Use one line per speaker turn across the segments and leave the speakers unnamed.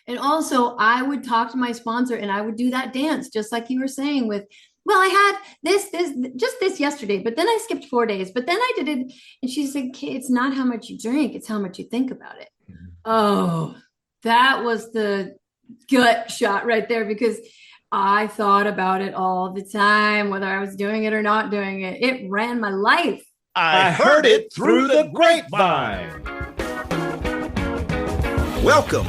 And also, I would talk to my sponsor and I would do that dance, just like you were saying with, well, I had just this yesterday, but then I skipped 4 days, but then I did it. And she said, "Okay, it's not how much you drink, it's how much you think about it." Oh, that was the gut shot right there because I thought about it all the time, whether I was doing it or not doing it. It ran my life.
I heard it through the grapevine. Welcome.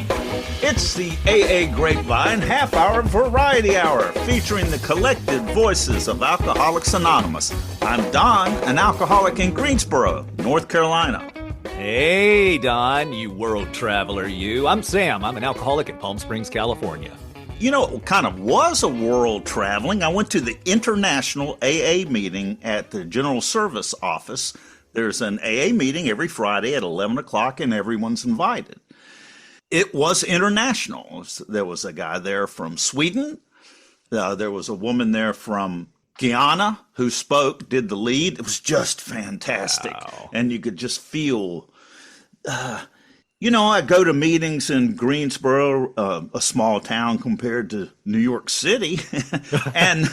It's the AA Grapevine Half-Hour Variety Hour, featuring the collected voices of Alcoholics Anonymous. I'm Don, an alcoholic in Greensboro, North Carolina.
Hey, Don, you world traveler, you. I'm Sam. I'm an alcoholic in Palm Springs, California.
You know, it kind of was a world traveling. I went to the International AA meeting at the General Service Office. There's an AA meeting every Friday at 11 o'clock, and everyone's invited. It was international. There was a guy there from Sweden. There was a woman there from Guyana who spoke, did the lead. It was just fantastic.
Wow.
And you could just feel, I go to meetings in Greensboro, a small town compared to New York City. And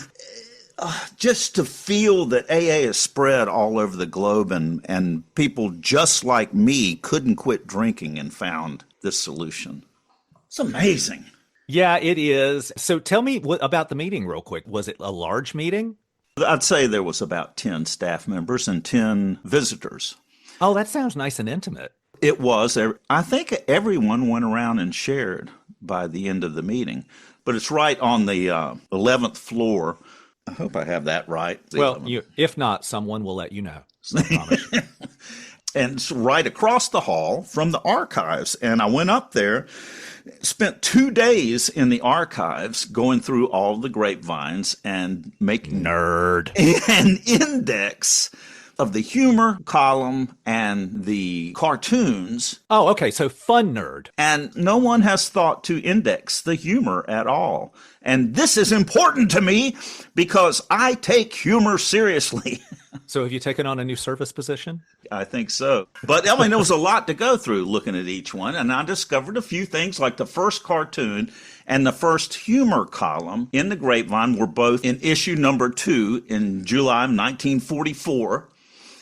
just to feel that AA is spread all over the globe and people just like me couldn't quit drinking and found this solution. It's amazing.
Yeah, it is. So tell me about the meeting real quick. Was it a large meeting?
I'd say there was about 10 staff members and 10 visitors.
Oh, that sounds nice and intimate.
It was. I think everyone went around and shared by the end of the meeting. But it's right on the 11th floor. I hope I have that right.
Well, if not, someone will let you know. I promise.
And it's right across the hall from the archives. And I went up there, spent 2 days in the archives going through all the grapevines and making
Nerd.
an index of the humor column and the cartoons.
Oh, okay. So fun nerd.
And no one has thought to index the humor at all. And this is important to me because I take humor seriously.
So have you taken on a new service position?
I think so. But I mean, there was a lot to go through looking at each one. And I discovered a few things like the first cartoon and the first humor column in the Grapevine were both in issue number 2 in July of 1944.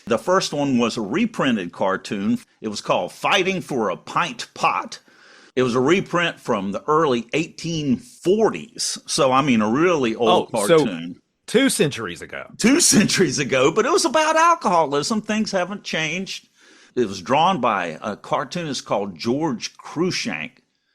The first one was a reprinted cartoon. It was called Fighting for a Pint Pot. It was a reprint from the early 1840s. So, I mean, a really old cartoon.
So 2 centuries ago.
2 centuries ago, but it was about alcoholism. Things haven't changed. It was drawn by a cartoonist called George Cruikshank.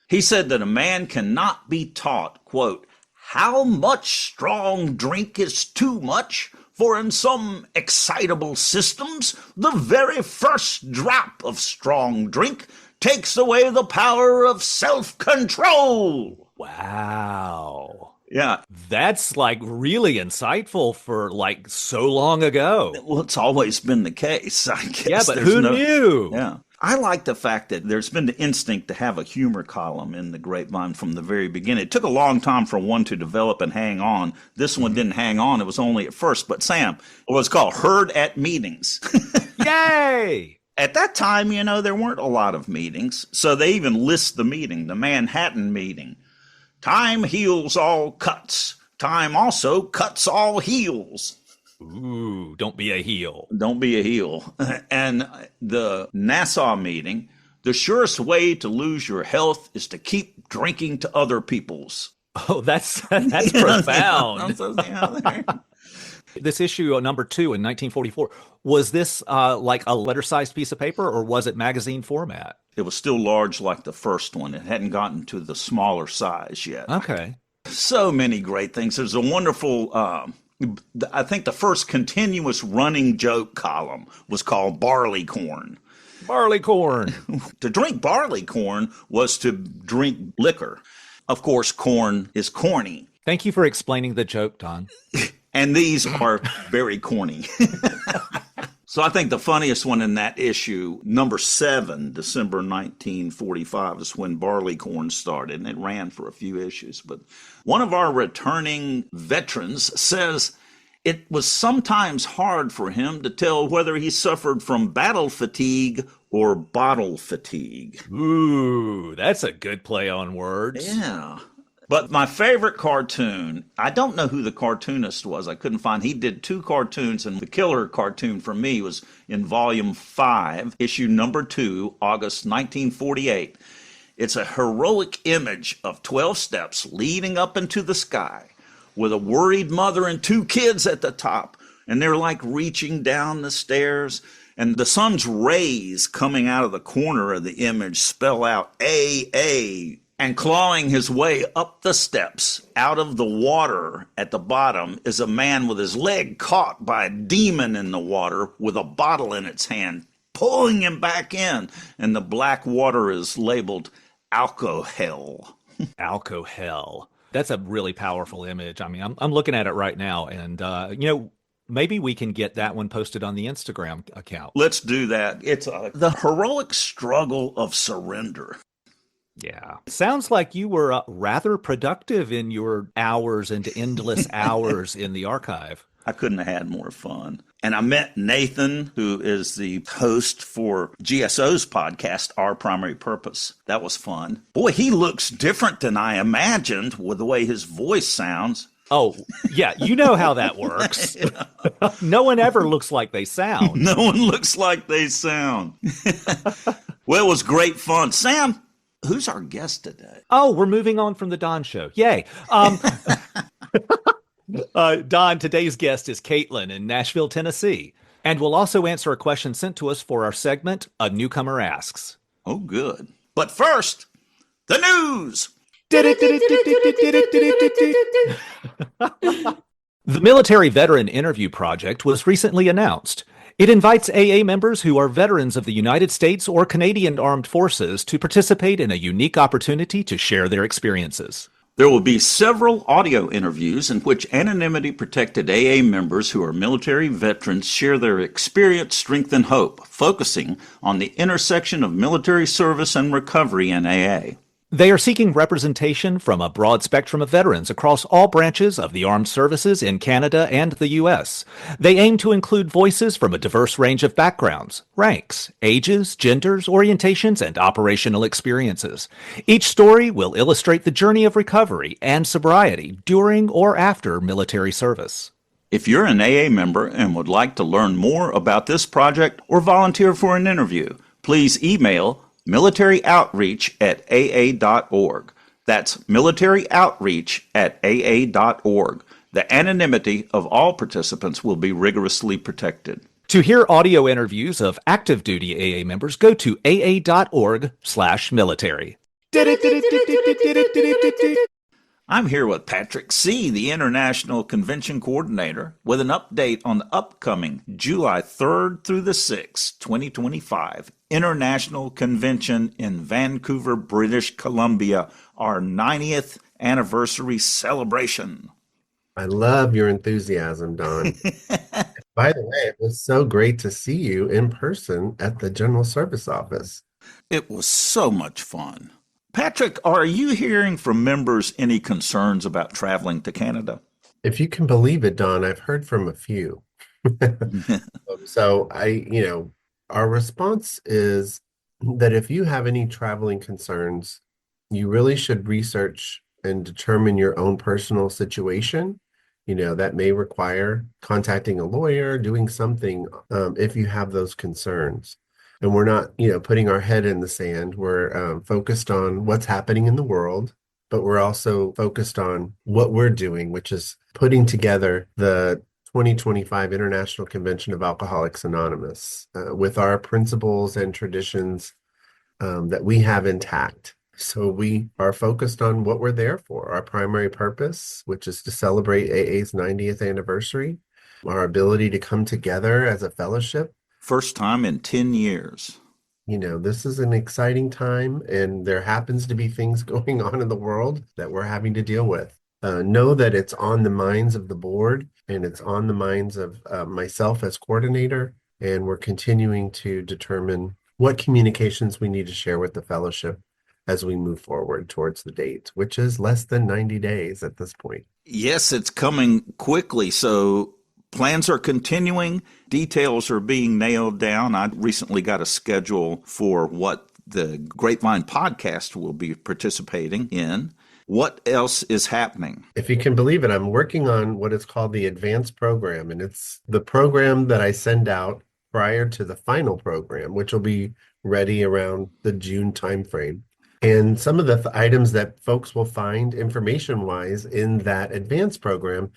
He said that a man cannot be taught, quote, how much strong drink is too much, for in some excitable systems, the very first drop of strong drink takes away the power of self-control.
Wow.
Yeah.
That's like really insightful for like so long ago.
Well, it's always been the case, I guess.
Yeah, but who knew?
Yeah. I like the fact that there's been the instinct to have a humor column in the Grapevine from the very beginning. It took a long time for one to develop and hang on. This one didn't hang on. It was only at first. But Sam, it was called Heard at Meetings.
Yay!
At that time, there weren't a lot of meetings. So they even list the meeting, the Manhattan meeting. Time heals all cuts. Time also cuts all heels.
Ooh, don't be a heel.
Don't be a heel. And the Nassau meeting, the surest way to lose your health is to keep drinking to other people's.
Oh, that's profound.
Yeah.
This issue number 2 in 1944, was this like a letter-sized piece of paper or was it magazine format?
It was still large like the first one. It hadn't gotten to the smaller size yet.
Okay.
So many great things. There's a wonderful, I think the first continuous running joke column was called Barley Corn.
Barley corn.
To drink barley corn was to drink liquor. Of course, corn is corny.
Thank you for explaining the joke, Don.
And these are very corny. So I think the funniest one in that issue, number 7, December 1945, is when Barley Corn started, and it ran for a few issues. But one of our returning veterans says it was sometimes hard for him to tell whether he suffered from battle fatigue or bottle fatigue.
Ooh, that's a good play on words.
Yeah. But my favorite cartoon, I don't know who the cartoonist was. I couldn't find. He did two cartoons, and the killer cartoon for me was in volume 5, issue number 2, August 1948. It's a heroic image of 12 steps leading up into the sky with a worried mother and 2 kids at the top. And they're like reaching down the stairs, and the sun's rays coming out of the corner of the image spell out AA. And clawing his way up the steps out of the water at the bottom is a man with his leg caught by a demon in the water with a bottle in its hand, pulling him back in. And the black water is labeled alcohol.
Alcohol. That's a really powerful image. I mean, I'm looking at it right now, and maybe we can get that one posted on the Instagram account.
Let's do that. It's the heroic struggle of surrender.
Yeah. Sounds like you were rather productive in your hours and endless hours in the archive.
I couldn't have had more fun. And I met Nathan, who is the host for GSO's podcast, Our Primary Purpose. That was fun. Boy, he looks different than I imagined with the way his voice sounds.
Oh, yeah. You know how that works. No one ever looks like they sound.
No one looks like they sound. Well, it was great fun. Sam, who's our guest today?
Oh, we're moving on from the Don Show. Yay. Don, today's guest is Caitlin in Nashville, Tennessee. And we'll also answer a question sent to us for our segment, A Newcomer Asks.
Oh, good. But first, the news.
The Military Veteran Interview Project was recently announced. It invites AA members who are veterans of the United States or Canadian Armed Forces to participate in a unique opportunity to share their experiences.
There will be several audio interviews in which anonymity-protected AA members who are military veterans share their experience, strength, and hope, focusing on the intersection of military service and recovery in AA.
They are seeking representation from a broad spectrum of veterans across all branches of the armed services in Canada and the U.S. They aim to include voices from a diverse range of backgrounds, ranks, ages, genders, orientations, and operational experiences. Each story will illustrate the journey of recovery and sobriety during or after military service.
If you're an AA member and would like to learn more about this project or volunteer for an interview, please email militaryoutreach@aa.org. That's militaryoutreach@aa.org. The anonymity of all participants will be rigorously protected.
To hear audio interviews of active duty AA members, go to aa.org/military.
I'm here with Patrick C., the International Convention Coordinator, with an update on the upcoming July 3rd through the 6th, 2025 International Convention in Vancouver, British Columbia, our 90th anniversary celebration.
I love your enthusiasm, Don. By the way, it was so great to see you in person at the General Service Office.
It was so much fun. Patrick, are you hearing from members any concerns about traveling to Canada?
If you can believe it, Don, I've heard from a few. So our response is that if you have any traveling concerns, you really should research and determine your own personal situation. That may require contacting a lawyer, doing something if you have those concerns. And we're not, putting our head in the sand. We're focused on what's happening in the world, but we're also focused on what we're doing, which is putting together the 2025 International Convention of Alcoholics Anonymous with our principles and traditions that we have intact. So we are focused on what we're there for, our primary purpose, which is to celebrate AA's 90th anniversary, our ability to come together as a fellowship.
First time in 10 years.
This is an exciting time, and there happens to be things going on in the world that we're having to deal with. Know that it's on the minds of the board, and it's on the minds of myself as coordinator, and we're continuing to determine what communications we need to share with the fellowship as we move forward towards the date, which is less than 90 days at this point.
Yes, it's coming quickly, so Plans are continuing. Details are being nailed down. I recently got a schedule for what the Grapevine podcast will be participating in. What else is happening?
If you can believe it, I'm working on what is called the advanced program, and it's the program that I send out prior to the final program, which will be ready around the June timeframe. And some of the items that folks will find information-wise in that advanced program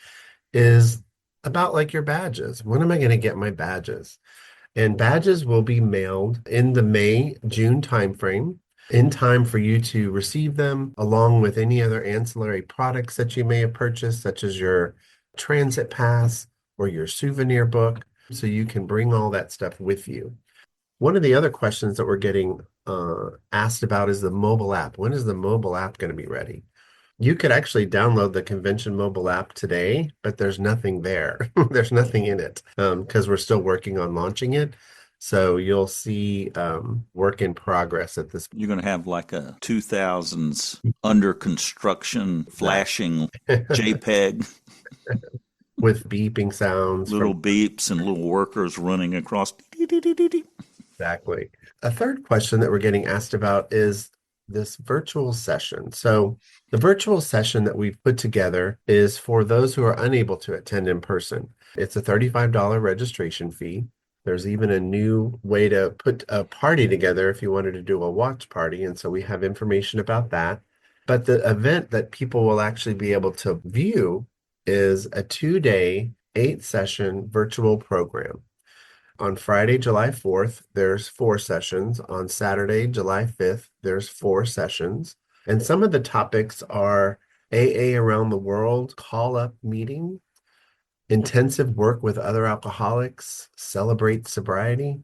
is about like your badges. When am I going to get my badges? And badges will be mailed in the May-June timeframe, in time for you to receive them, along with any other ancillary products that you may have purchased, such as your transit pass or your souvenir book, so you can bring all that stuff with you. One of the other questions that we're getting asked about is the mobile app. When is the mobile app going to be ready? You could actually download the convention mobile app today, but there's nothing there. There's nothing in it because we're still working on launching it. So you'll see work in progress at this.
You're going to have like a 2000s under construction flashing JPEG.
With beeping sounds.
Little beeps and little workers running across.
Exactly. A third question that we're getting asked about is this virtual session. So the virtual session that we've put together is for those who are unable to attend in person. It's a $35 registration fee. There's even a new way to put a party together if you wanted to do a watch party. And so we have information about that. But the event that people will actually be able to view is a 2-day, 8-session virtual program. On Friday, July 4th, there's 4 sessions. On Saturday, July 5th, there's 4 sessions. And some of the topics are AA around the world, call-up meeting, intensive work with other alcoholics, celebrate sobriety.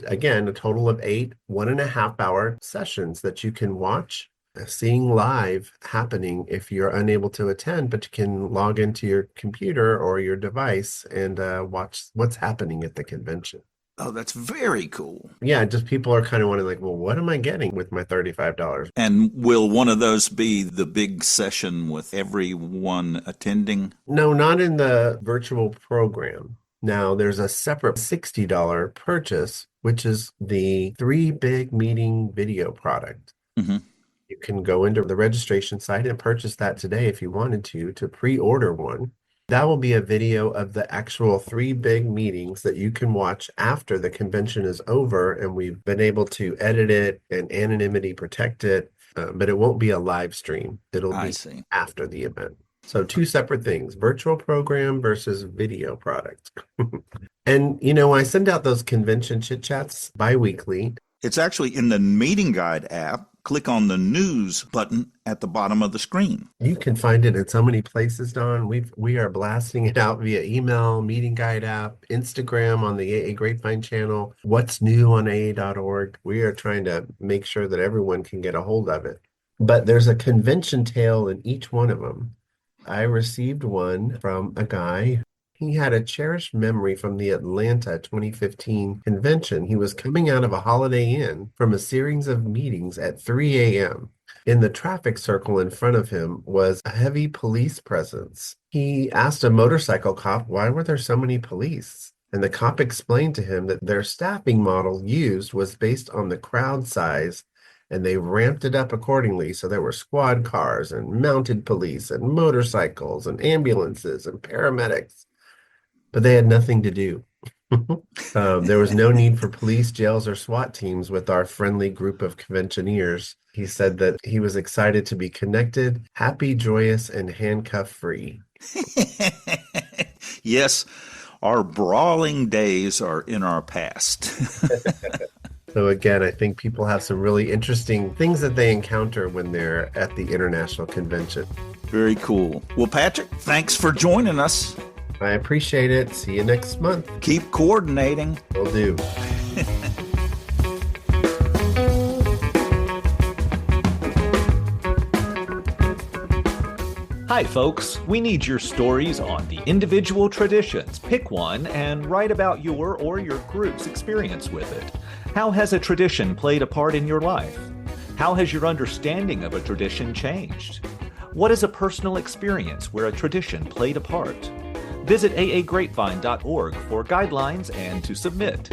Again, a total of 8 1.5-hour sessions that you can watch, seeing live happening if you're unable to attend, but you can log into your computer or your device and watch what's happening at the convention.
Oh, that's very cool.
Yeah, just people are kind of wondering, like, well, what am I getting with my $35?
And will one of those be the big session with everyone attending?
No, not in the virtual program. Now, there's a separate $60 purchase, which is the 3 Big Meeting video product.
Mm-hmm.
You can go into the registration site and purchase that today if you wanted to pre-order one. That will be a video of the actual 3 big meetings that you can watch after the convention is over, and we've been able to edit it and anonymity protect it, but it won't be a live stream. It'll be after the event. So 2 separate things, virtual program versus video product. And, you know, I send out those convention chit chats bi-weekly.
It's actually in the meeting guide app. Click on the news button at the bottom of the screen.
You can find it in so many places, Don. We are blasting it out via email, meeting guide app, Instagram on the AA Grapevine channel, what's new on AA.org. We are trying to make sure that everyone can get a hold of it. But there's a convention tale in each one of them. I received one from a guy. He had a cherished memory from the Atlanta 2015 convention. He was coming out of a Holiday Inn from a series of meetings at 3 a.m. In the traffic circle in front of him was a heavy police presence. He asked a motorcycle cop, why were there so many police? And the cop explained to him that their staffing model used was based on the crowd size, and they ramped it up accordingly. So there were squad cars and mounted police and motorcycles and ambulances and paramedics. But they had nothing to do. There was no need for police, jails, or SWAT teams with our friendly group of conventioneers. He said that he was excited to be connected, happy, joyous, and handcuff-free.
Yes, our brawling days are in our past.
So again, I think people have some really interesting things that they encounter when they're at the International Convention.
Very cool. Well, Patrick, thanks for joining us.
I appreciate it. See you next month.
Keep coordinating.
Will do.
Hi, folks. We need your stories on the individual traditions. Pick one and write about your or your group's experience with it. How has a tradition played a part in your life? How has your understanding of a tradition changed? What is a personal experience where a tradition played a part? Visit aagrapevine.org for guidelines and to submit.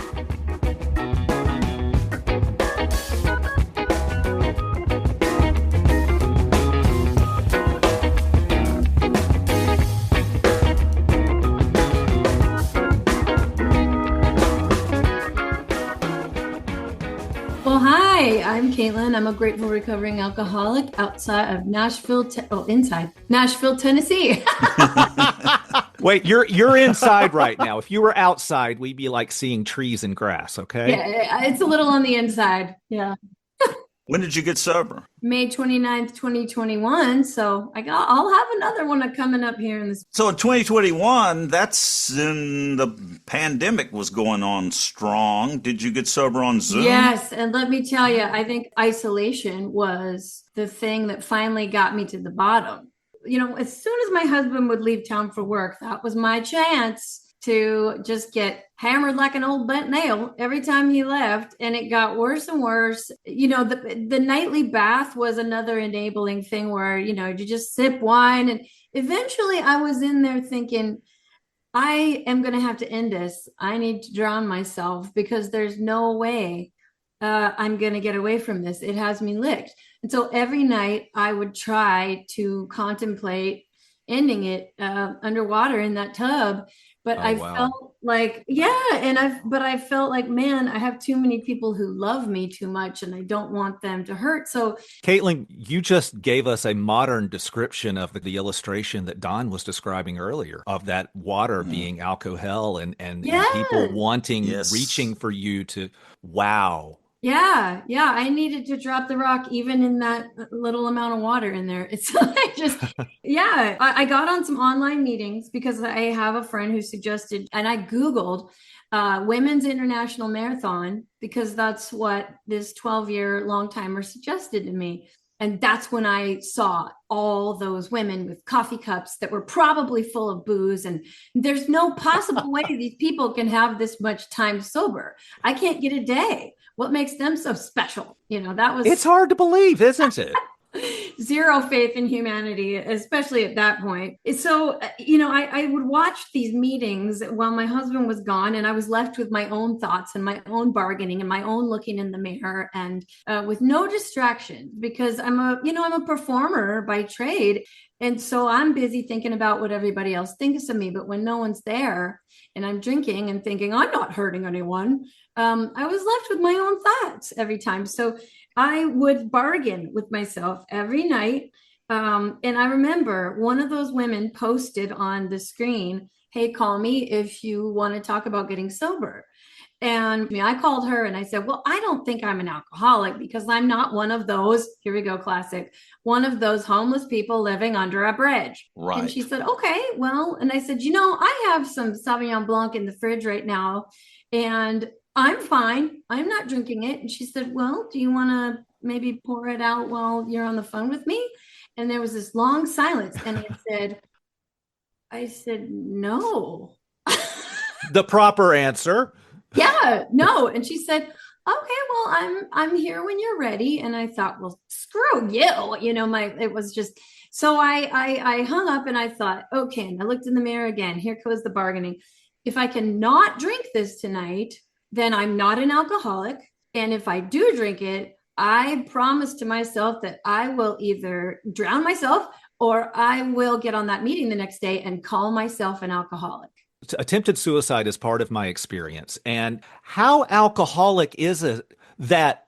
Well, hi, I'm Caitlin. I'm a grateful recovering alcoholic outside of inside Nashville, Tennessee.
Wait, you're inside right now. If you were outside, we'd be like seeing trees and grass, okay?
Yeah, it's a little on the inside. Yeah.
When did you get sober?
May 29th, 2021. So I'll have another one coming up here in this.
So in 2021, that's in the pandemic was going on strong. Did you get sober on Zoom?
Yes. And let me tell you, I think isolation was the thing that finally got me to the bottom. As soon as my husband would leave town for work, that was my chance to just get hammered like an old bent nail every time he left. And it got worse and worse. The nightly bath was another enabling thing where, you just sip wine. And eventually I was in there thinking, I am going to have to end this. I need to drown myself because there's no way I'm going to get away from this. It has me licked. And so every night I would try to contemplate ending it underwater in that tub. But felt like, I felt like, man, I have too many people who love me too much and I don't want them to hurt. So,
Caitlin, you just gave us a modern description of the illustration that Don was describing earlier of that water being alcohol and people wanting, reaching for you to, wow.
Yeah, I needed to drop the rock even in that little amount of water in there. It's like I got on some online meetings because I have a friend who suggested, and I Googled Women's International Marathon because that's what this 12-year long timer suggested to me. And that's when I saw all those women with coffee cups that were probably full of booze. And there's no possible way these people can have this much time sober. I can't get a day. What makes them so special?
It's hard to believe, isn't it?
Zero faith in humanity, especially at that point. So, I would watch these meetings while my husband was gone, and I was left with my own thoughts and my own bargaining and my own looking in the mirror, and with no distraction because I'm a performer by trade. And so I'm busy thinking about what everybody else thinks of me. But when no one's there and I'm drinking and thinking I'm not hurting anyone, I was left with my own thoughts every time. So I would bargain with myself every night. And I remember one of those women posted on the screen, "Hey, call me if you want to talk about getting sober." And I called her and I said, "Well, I don't think I'm an alcoholic because I'm not one of those," here we go, classic, "one of those homeless people living under a bridge."
Right.
And she said, "Okay, well," and I said, "I have some Sauvignon Blanc in the fridge right now and I'm fine. I'm not drinking it." And she said, "Well, do you want to maybe pour it out while you're on the phone with me?" And there was this long silence. And I said, "No."
The proper answer.
Yeah, no. And she said, "Okay, well, I'm here when you're ready." And I thought, well, screw you. It was just, so I hung up and I thought, okay. And I looked in the mirror again. Here goes the bargaining. If I cannot drink this tonight, then I'm not an alcoholic. And if I do drink it, I promise to myself that I will either drown myself or I will get on that meeting the next day and call myself an alcoholic.
Attempted suicide is part of my experience. And how alcoholic is it that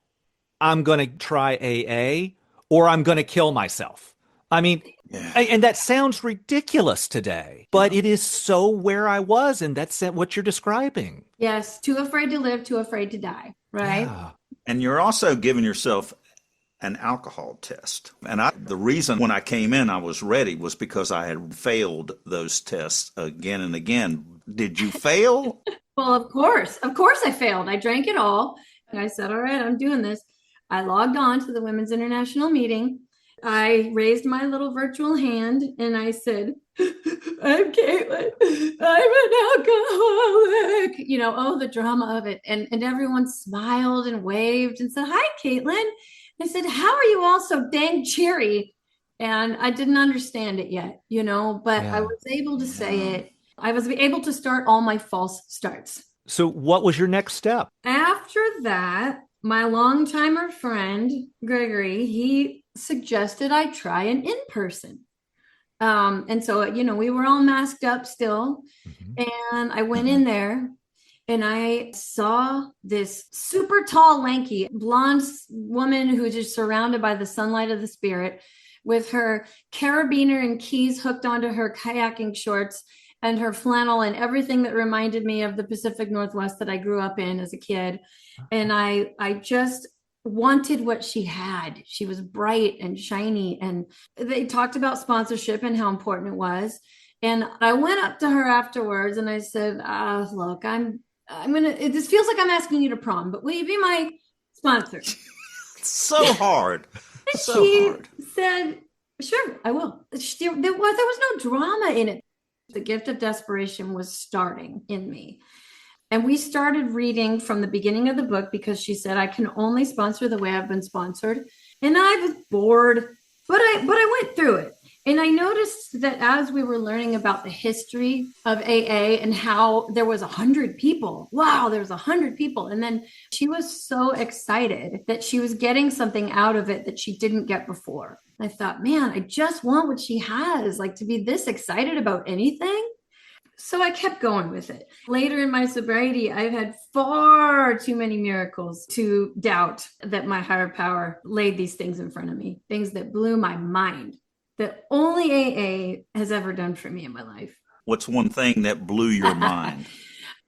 I'm going to try AA or I'm going to kill myself? I mean, and that sounds ridiculous today, but it is so where I was. And that's what you're describing.
Yes. Too afraid to live, too afraid to die. Right.
Yeah.
And you're also giving yourself an alcohol test. And the reason when I came in I was ready was because I had failed those tests again and again. Did you fail?
Well, of course I failed. I drank it all. And I said, all right, I'm doing this. I logged on to the Women's International meeting. I raised my little virtual hand and I said, "I'm Caitlin. I'm an alcoholic." The drama of it. And everyone smiled and waved and said, "Hi, Caitlin." I said, "How are you all so dang cheery?" And I didn't understand it yet, but I was able to say it. I was able to start all my false starts.
So, what was your next step?
After that, my longtimer friend, Gregory, he suggested I try an in-person. And so, we were all masked up still.
Mhm.
And I went in there and I saw this super tall, lanky, blonde woman who was just surrounded by the sunlight of the spirit with her carabiner and keys hooked onto her kayaking shorts and her flannel and everything that reminded me of the Pacific Northwest that I grew up in as a kid. And I just wanted what she had. She was bright and shiny. And they talked about sponsorship and how important it was. And I went up to her afterwards and I said, look, this feels like I'm asking you to prom, but will you be my sponsor?
So hard.
And
So
she
hard.
said, sure, I will. There was no drama in it. The gift of desperation was starting in me. And we started reading from the beginning of the book because she said, I can only sponsor the way I've been sponsored. And I was bored, but I went through it. And I noticed that as we were learning about the history of AA and how there was 100 people, wow, there was 100 people. And then she was so excited that she was getting something out of it that she didn't get before. I thought, man, I just want what she has, like to be this excited about anything. So I kept going with it. Later in my sobriety, I've had far too many miracles to doubt that my higher power laid these things in front of me, things that blew my mind, that only AA has ever done for me in my life.
What's one thing that blew your mind?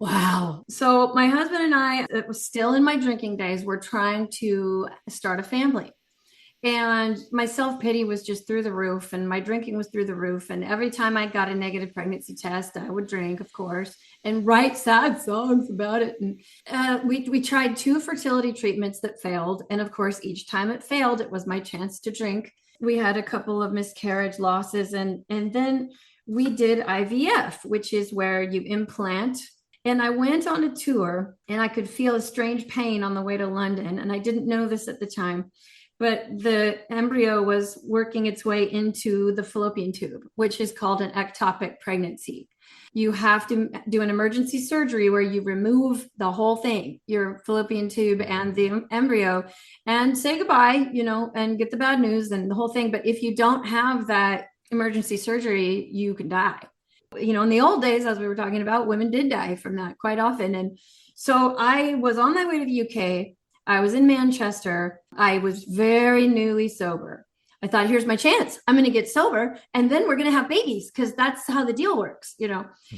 Wow. So my husband and I, it was still in my drinking days, were trying to start a family. And my self-pity was just through the roof, and my drinking was through the roof. And every time I got a negative pregnancy test, I would drink, of course, and write sad songs about it. And we tried 2 fertility treatments that failed. And of course, each time it failed, it was my chance to drink. We had a couple of miscarriage losses, and then we did IVF, which is where you implant. And I went on a tour, and I could feel a strange pain on the way to London. And I didn't know this at the time, but the embryo was working its way into the fallopian tube, which is called an ectopic pregnancy. You have to do an emergency surgery where you remove the whole thing, your fallopian tube and the embryo, and say goodbye, and get the bad news and the whole thing. But if you don't have that emergency surgery, you can die. In the old days, as we were talking about, women did die from that quite often. And so I was on my way to the UK. I was in Manchester. I was very newly sober. I thought, here's my chance. I'm going to get sober and then we're going to have babies because that's how the deal works,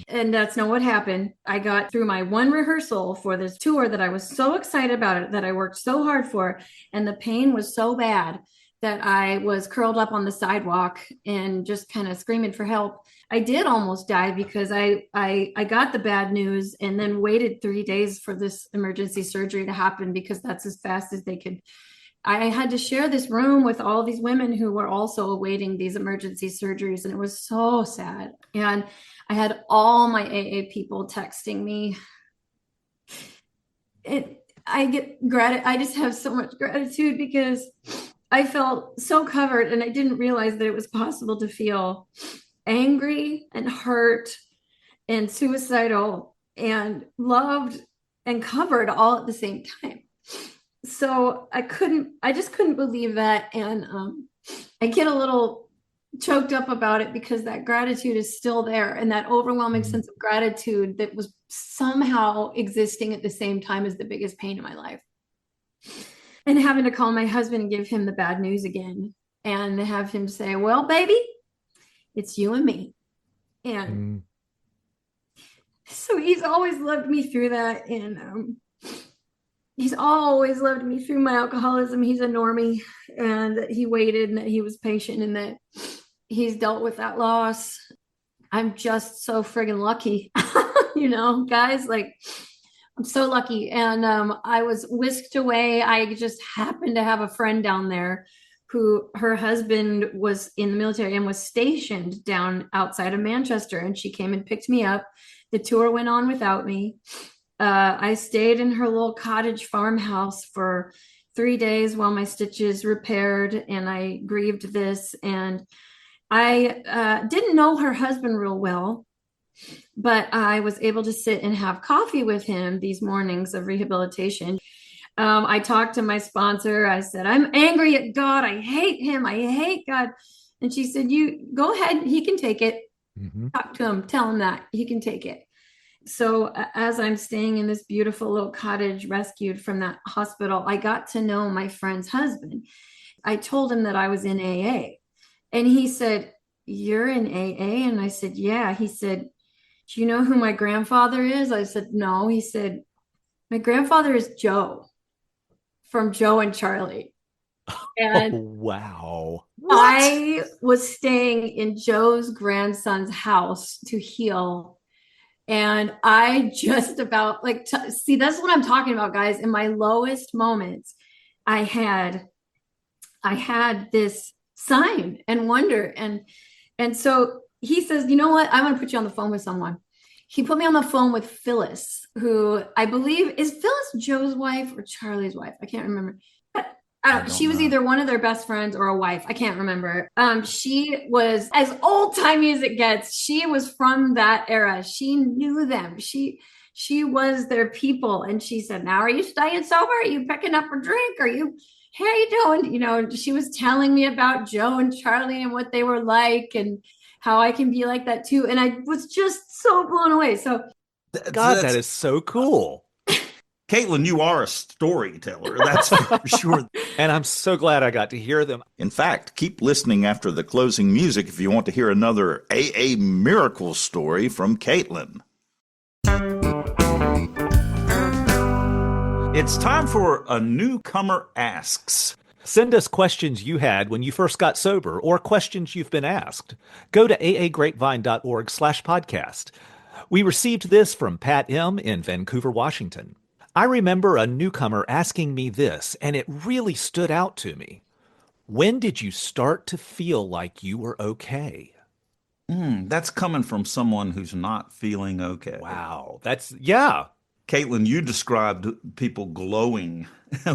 And that's not what happened. I got through my one rehearsal for this tour that I was so excited about it, that I worked so hard for. And the pain was so bad that I was curled up on the sidewalk and just kind of screaming for help. I did almost die because I got the bad news and then waited 3 days for this emergency surgery to happen because that's as fast as they could. I had to share this room with all these women who were also awaiting these emergency surgeries, and it was so sad. And I had all my AA people texting me. I just have so much gratitude because I felt so covered, and I didn't realize that it was possible to feel angry and hurt and suicidal and loved and covered all at the same time. So I just couldn't believe that. And I get a little choked up about it because that gratitude is still there, and that overwhelming sense of gratitude that was somehow existing at the same time as the biggest pain in my life. And having to call my husband and give him the bad news again and have him say, well, baby, it's you and me. And so he's always loved me through that. And he's always loved me through my alcoholism. He's a normie, and that he waited and that he was patient and that he's dealt with that loss. I'm just so friggin' lucky, guys, like I'm so lucky. And I was whisked away. I just happened to have a friend down there who her husband was in the military and was stationed down outside of Manchester. And she came and picked me up. The tour went on without me. I stayed in her little cottage farmhouse for 3 days while my stitches repaired, and I grieved this. And I didn't know her husband real well. But I was able to sit and have coffee with him these mornings of rehabilitation. I talked to my sponsor. I said, I'm angry at God. I hate him. I hate God. And she said, you go ahead. He can take it.
Mm-hmm.
Talk to him. Tell him that he can take it. So as I'm staying in this beautiful little cottage rescued from that hospital, I got to know my friend's husband. I told him that I was in AA. And he said, you're in AA? And I said, yeah. He said, do you know who my grandfather is? I said, no. He said, my grandfather is Joe from Joe and Charlie.
Oh,
And
wow. What?
I was staying in Joe's grandson's house to heal. And I just about like, see, that's what I'm talking about, guys. In my lowest moments, I had, I had this sign and wonder. And so he says, you know what? I want to put you on the phone with someone. He put me on the phone with Phyllis, who I believe is Phyllis Joe's wife or Charlie's wife. I can't remember.
I
She
don't
was
know.
either one of their best friends or a wife. I can't remember. She was as old timey as it gets. She was from that era. She knew them. She was their people. And she said, "Now, are you staying sober? Are you picking up a drink? Are you? How are you doing?" You know, she was telling me about Joe and Charlie and what they were like, and how I can be like that too. And I was just so blown away. So
God, that
That's
is so cool.
Caitlin, you are a storyteller, that's for sure.
And I'm so glad I got to hear them.
In fact, keep listening after the closing music if you want to hear another AA miracle story from Caitlin. It's time for a newcomer asks.
Send us questions you had when you first got sober or questions you've been asked. Go to aagrapevine.org/podcast. We received this from Pat M. in Vancouver, Washington. I remember a newcomer asking me this, and it really stood out to me. When did you start to feel like you were okay?
That's coming from someone who's not feeling okay.
Wow, yeah.
Caitlin, you described people glowing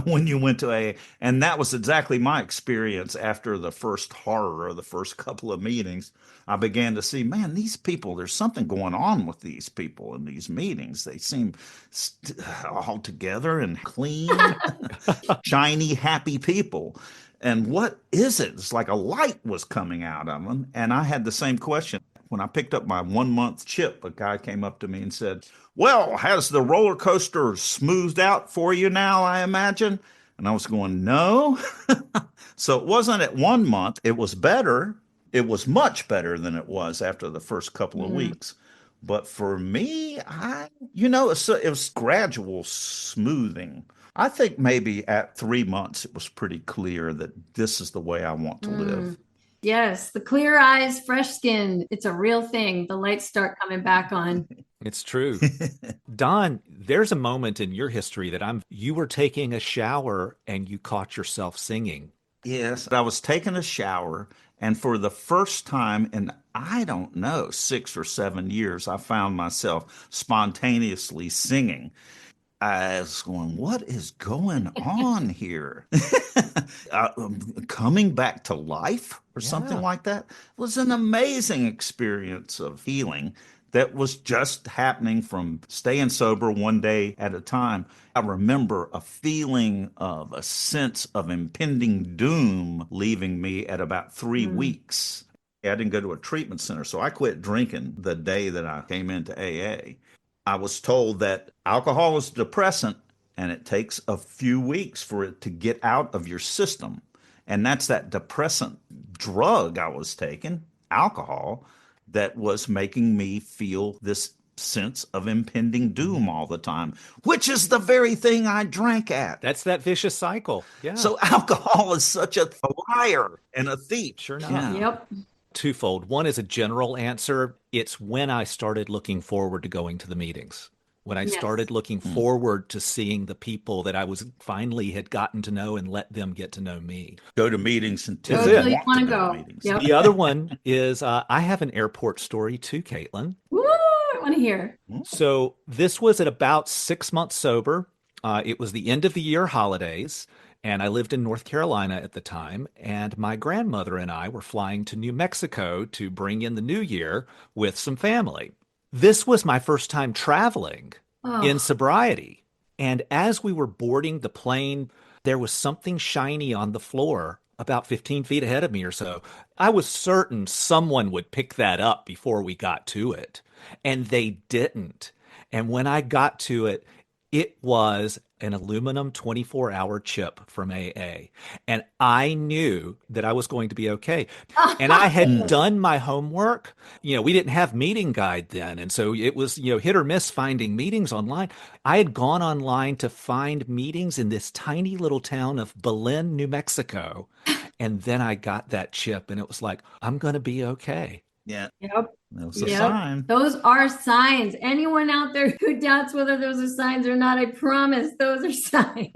when you went to AA, and that was exactly my experience after the first horror of the first couple of meetings. I began to see, man, these people, there's something going on with these people in these meetings. They seem all together and clean, shiny, happy people. And what is it? It's like a light was coming out of them. And I had the same question. When I picked up my 1 month chip, a guy came up to me and said, well, has the roller coaster smoothed out for you now, I imagine? And I was going, no. So it wasn't at 1 month. It was better. It was much better than it was after the first couple of
mm,
weeks. But for me, it was gradual smoothing. I think maybe at 3 months, it was pretty clear that this is the way I want to live.
mm. Yes, the clear eyes, fresh skin. It's a real thing. The lights start coming back on.
It's true. Don, there's a moment in your history that you were taking a shower and you caught yourself singing.
Yes, I was taking a shower, and for the first time in, I don't know, 6 or 7 years, I found myself spontaneously singing. I was going, what is going on here? Coming back to life or something
Yeah.
like that was an amazing experience of healing that was just happening from staying sober one day at a time. I remember a feeling of a sense of impending doom leaving me at about three
Mm,
weeks. I didn't go to a treatment center, so I quit drinking the day that I came into AA. I was told that alcohol is a depressant and it takes a few weeks for it to get out of your system. And that's that depressant drug I was taking, alcohol, that was making me feel this sense of impending doom all the time, which is the very thing I drank at.
That's that vicious cycle. Yeah,
So alcohol is such a liar and a thief.
sure enough.
Yeah.
yep.
Twofold. One is a general answer. It's when I started looking forward to going to the meetings. When I
Yes.
started looking forward to seeing the people that I was finally had gotten to know and let them get to know me.
Go to meetings until
That's
Go
you
till
it.
you
want to
want to
go to
go.
meetings.
Yep.
The other one is I have an airport story too, Caitlin.
Woo, I want to hear.
So this was at about 6 months sober. It was the end of the year holidays, and I lived in North Carolina at the time. And my grandmother and I were flying to New Mexico to bring in the new year with some family. This was my first time traveling in
Oh,
sobriety. And as we were boarding the plane, there was something shiny on the floor about 15 feet ahead of me or so. I was certain someone would pick that up before we got to it, and they didn't. And when I got to it, it was an aluminum 24-hour chip from AA. And I knew that I was going to be okay. And I had
Mm.
done my homework. We didn't have meeting guide then. And so it was, hit or miss finding meetings online. I had gone online to find meetings in this tiny little town of Belen, New Mexico. And then I got that chip and it was like, I'm going to be okay.
Yeah,
yep.
that was a
Yep.
sign.
Those are signs. Anyone out there who doubts whether those are signs or not, I promise those are signs.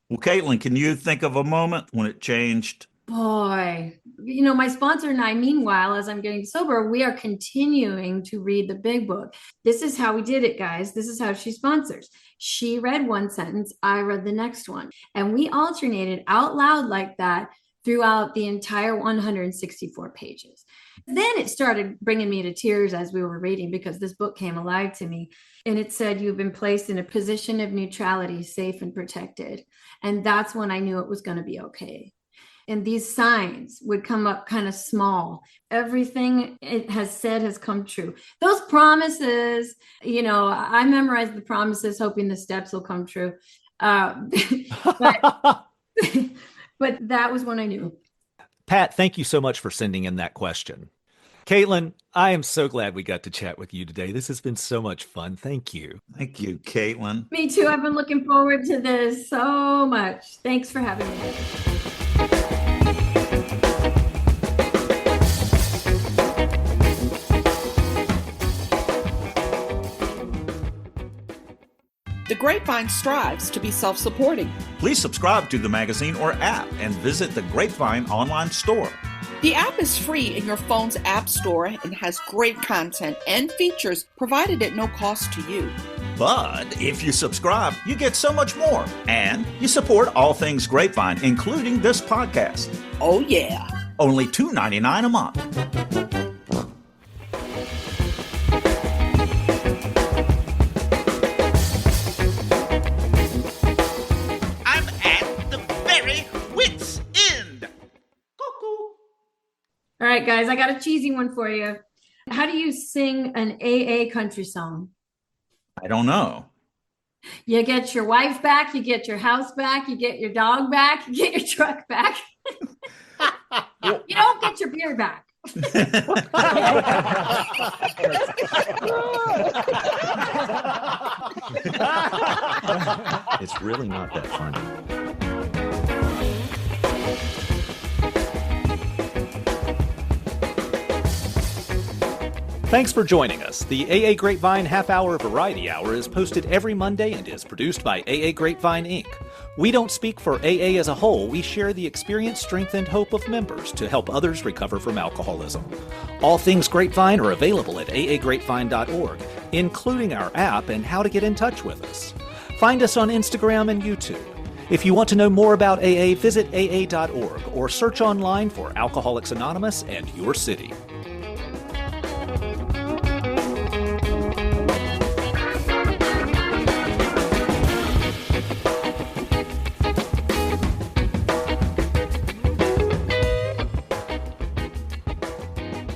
Well, Caitlin, can you think of a moment when it changed?
Boy, my sponsor and I, meanwhile, as I'm getting sober, we are continuing to read the big book. This is how we did it, guys. This is how she sponsors. She read one sentence, I read the next one. And we alternated out loud like that throughout the entire 164 pages. Then it started bringing me to tears as we were reading because this book came alive to me. And it said, you've been placed in a position of neutrality, safe and protected. And that's when I knew it was going to be okay. And these signs would come up kind of small. Everything it has said has come true. Those promises, I memorized the promises, hoping the steps will come true. But but that was when I knew.
Pat, thank you so much for sending in that question. Caitlin, I am so glad we got to chat with you today. This has been so much fun. Thank you.
Thank you, Caitlin.
Me too. I've been looking forward to this so much. Thanks for having me.
The Grapevine strives to be self-supporting.
Please subscribe to the magazine or app and visit the Grapevine online store.
The app is free in your phone's app store and has great content and features provided at no cost to you.
But if you subscribe, you get so much more. And you support all things Grapevine, including this podcast.
Oh, yeah.
Only $2.99 a month. I'm at the very wit's end. Cuckoo.
All right, guys, I got a cheesy one for you. How do you sing an AA country song?
I don't know.
You get your wife back, you get your house back, you get your dog back, you get your truck back. You don't get your beer back.
It's really not that funny. Thanks for joining us. The AA Grapevine Half Hour Variety Hour is posted every Monday and is produced by AA Grapevine Inc. We don't speak for AA as a whole. We share the experience, strength, and hope of members to help others recover from alcoholism. All things Grapevine are available at aagrapevine.org, including our app and how to get in touch with us. Find us on Instagram and YouTube. If you want to know more about AA, visit aa.org or search online for Alcoholics Anonymous and your city.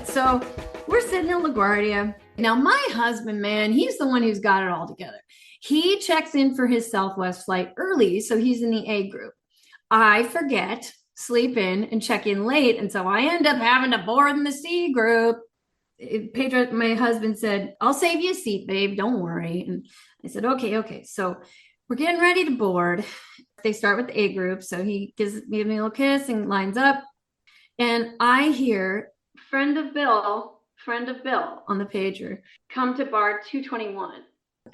So we're sitting in LaGuardia. Now, my husband, man, he's the one who's got it all together. He checks in for his Southwest flight early, so he's in the A group. I forget, sleep in, and check in late, and so I end up having to board in the C group. Pedro, my husband, said, I'll save you a seat, babe, don't worry. And I said, okay. So we're getting ready to board. They start with the A group, so he gives me a little kiss and lines up. And I hear friend of Bill on the pager, come to bar 221.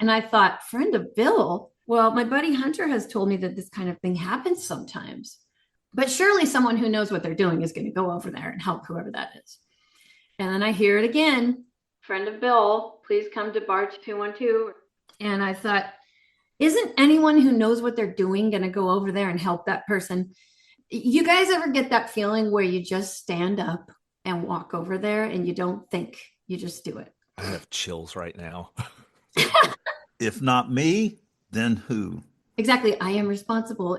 And I thought, friend of Bill? Well, my buddy Hunter has told me that this kind of thing happens sometimes. But surely someone who knows what they're doing is going to go over there and help whoever that is. And then I hear it again, friend of Bill, please come to bar 212. And I thought, isn't anyone who knows what they're doing going to go over there and help that person? You guys ever get that feeling where you just stand up and walk over there and you don't think, you just do it?
I have chills right now.
If not me, then who?
Exactly. I am responsible.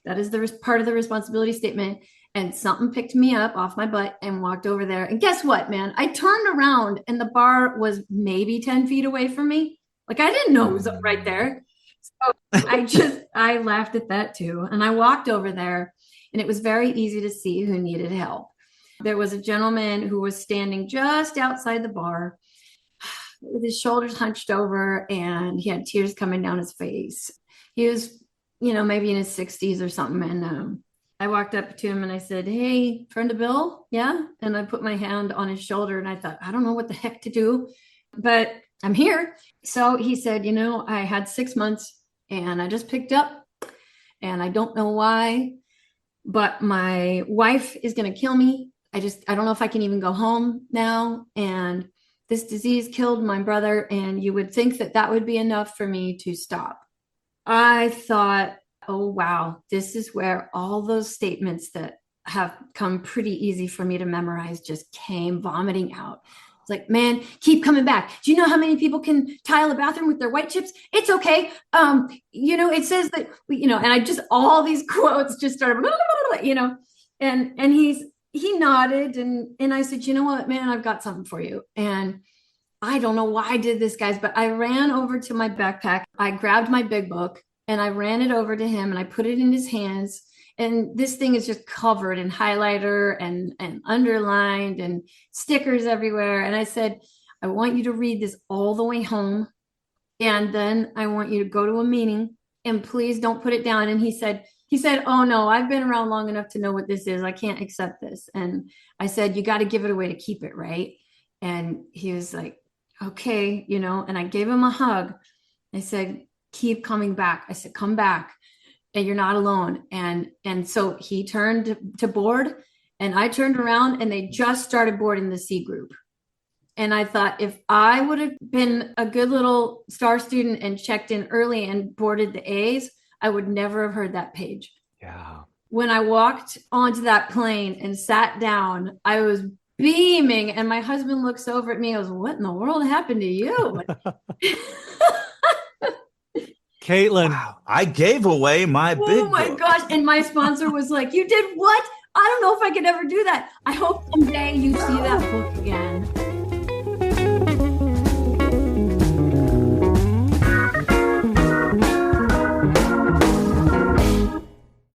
That is the part of the responsibility statement. And something picked me up off my butt and walked over there. And guess what, man? I turned around and the bar was maybe 10 feet away from me. Like I didn't know it was right there. So I laughed at that too. And I walked over there and it was very easy to see who needed help. There was a gentleman who was standing just outside the bar with his shoulders hunched over and he had tears coming down his face. He was, maybe in his 60s or something. And I walked up to him and I said, "Hey, friend of Bill." Yeah. And I put my hand on his shoulder and I thought, I don't know what the heck to do, but I'm here. So he said, I had 6 months and I just picked up and I don't know why, but my wife is going to kill me. I don't know if I can even go home now. And this disease killed my brother. And you would think that would be enough for me to stop. I thought, oh, wow, this is where all those statements that have come pretty easy for me to memorize just came vomiting out. It's like, man, keep coming back. Do you know how many people can tile a bathroom with their white chips? It's okay. It says that, and I just, all these quotes just started, and he nodded and I said, "You know what, man, I've got something for you." And I don't know why I did this, guys, but I ran over to my backpack. I grabbed my big book and I ran it over to him and I put it in his hands. And this thing is just covered in highlighter and underlined and stickers everywhere. And I said, "I want you to read this all the way home. And then I want you to go to a meeting and please don't put it down." And he said, "Oh no, I've been around long enough to know what this is. I can't accept this." And I said, "You got to give it away to keep it, right?" And he was like, "Okay," and I gave him a hug. I said, "Keep coming back." I said, "Come back and you're not alone." And so he turned to board and I turned around and they just started boarding the C group. And I thought if I would have been a good little star student and checked in early and boarded the A's, I would never have heard that page.
Yeah.
When I walked onto that plane and sat down, I was beaming and my husband looks over at me and goes, "What in the world happened to you?"
Caitlin.
Wow, I gave away my big
Oh my
book.
gosh. And my sponsor was like, "You did what? I don't know if I could ever do that." I hope someday you see that book again.